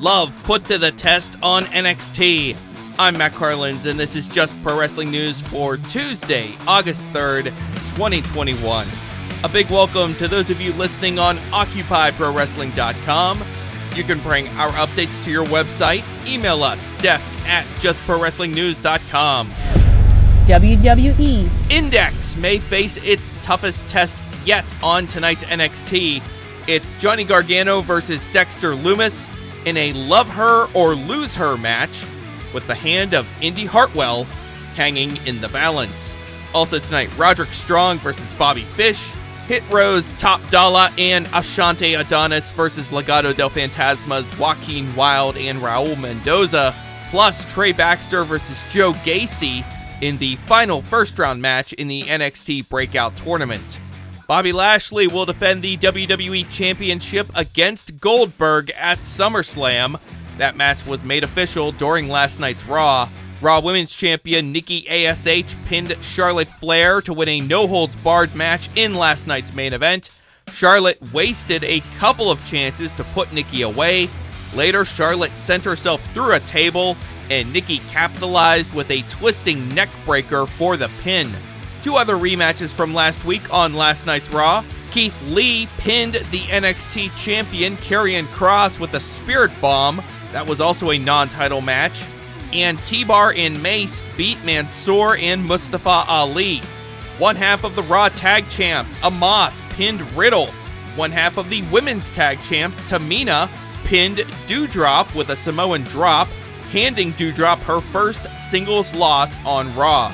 Love put to the test on NXT. I'm Matt Carlins, and this is Just Pro Wrestling News for Tuesday, August 3rd, 2021. A big welcome to those of you listening on OccupyProWrestling.com. You can bring our updates to your website. Email us, desk@justprowrestlingnews.com. WWE Index may face its toughest test yet on tonight's NXT. It's Johnny Gargano versus Dexter Lumis in a love her or lose her match, with the hand of Indi Hartwell hanging in the balance. Also tonight, Roderick Strong versus Bobby Fish, Hit Row's Top Dolla and Ashante Adonis versus Legado del Fantasma's Joaquin, Wilde, and Raul Mendoza, plus Trey Baxter versus Joe Gacy in the final first-round match in the NXT Breakout Tournament. Bobby Lashley will defend the WWE Championship against Goldberg at SummerSlam. That match was made official during last night's Raw. Raw Women's Champion Nikki A.S.H. pinned Charlotte Flair to win a no-holds-barred match in last night's main event. Charlotte wasted a couple of chances to put Nikki away. Later, Charlotte sent herself through a table, and Nikki capitalized with a twisting neckbreaker for the pin. Two other rematches from last week on last night's Raw. Keith Lee pinned the NXT champion Karrion Kross with a Spirit Bomb. That was also a non-title match. And T-Bar and Mace beat Mansoor and Mustafa Ali. One half of the Raw Tag Champs, Amos, pinned Riddle. One half of the Women's Tag Champs, Tamina, pinned Doudrop with a Samoan drop, handing Doudrop her first singles loss on Raw.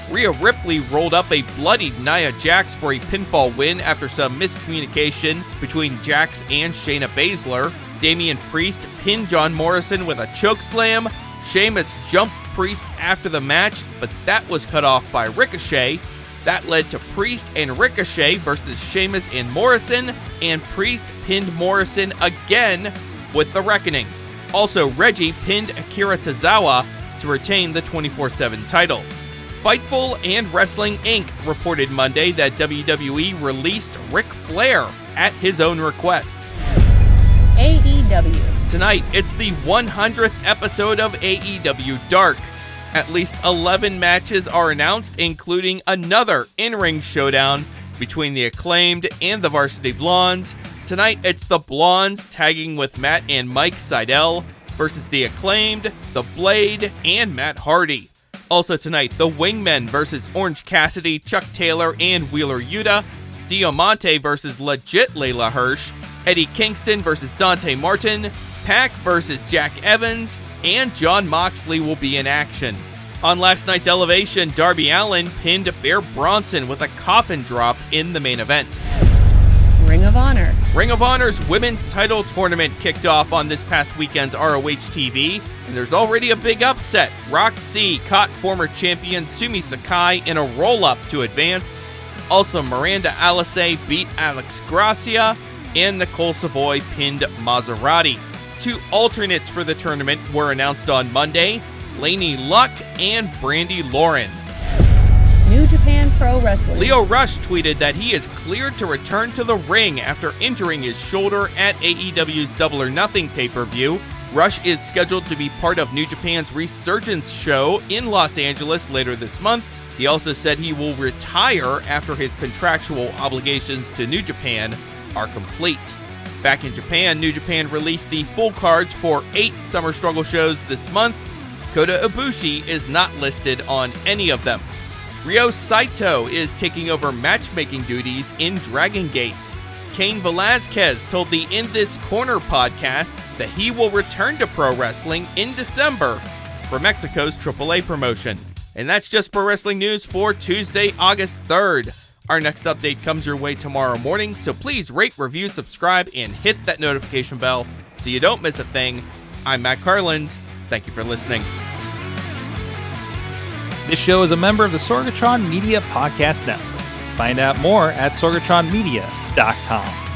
Rhea Ripley rolled up a bloodied Nia Jax for a pinfall win after some miscommunication between Jax and Shayna Baszler. Damian Priest pinned John Morrison with a chokeslam. Sheamus jumped Priest after the match, but that was cut off by Ricochet. That led to Priest and Ricochet versus Sheamus and Morrison, and Priest pinned Morrison again with the Reckoning. Also, Reggie pinned Akira Tozawa to retain the 24/7 title. Fightful and Wrestling Inc. reported Monday that WWE released Ric Flair at his own request. AEW. Tonight, it's the 100th episode of AEW Dark. At least 11 matches are announced, including another in-ring showdown between the Acclaimed and the Varsity Blondes. Tonight, it's the Blondes tagging with Matt and Mike Sydal versus the Acclaimed, the Blade, and Matt Hardy. Also tonight, the Wingmen versus Orange Cassidy, Chuck Taylor, and Wheeler Yuta, Diamante versus Legit Layla Hirsch, Eddie Kingston versus Dante Martin, Pac versus Jack Evans, and Jon Moxley will be in action. On last night's Elevation, Darby Allin pinned Bear Bronson with a coffin drop in the main event. Ring of Honor. Ring of Honor's women's title tournament kicked off on this past weekend's ROH TV, and there's already a big upset. Roxy caught former champion Sumi Sakai in a roll-up to advance. Also, Miranda Alice beat Alex Gracia, and Nicole Savoy pinned Maserati. Two alternates for the tournament were announced on Monday, Lainey Luck and Brandy Lauren. New Japan Pro Wrestling. Lio Rush tweeted that he is cleared to return to the ring after injuring his shoulder at AEW's Double or Nothing pay-per-view. Rush is scheduled to be part of New Japan's Resurgence show in Los Angeles later this month. He also said he will retire after his contractual obligations to New Japan are complete. Back in Japan, New Japan released the full cards for 8 Summer Struggle shows this month. Kota Ibushi is not listed on any of them. Ryo Saito is taking over matchmaking duties in Dragon Gate. Cain Velasquez told the In This Corner podcast that he will return to pro wrestling in December for Mexico's AAA promotion. And that's Just Pro Wrestling News for Tuesday, August 3rd. Our next update comes your way tomorrow morning, so please rate, review, subscribe, and hit that notification bell so you don't miss a thing. I'm Matt Carlins. Thank you for listening. This show is a member of the Sorgatron Media Podcast Network. Find out more at sorgatronmedia.com.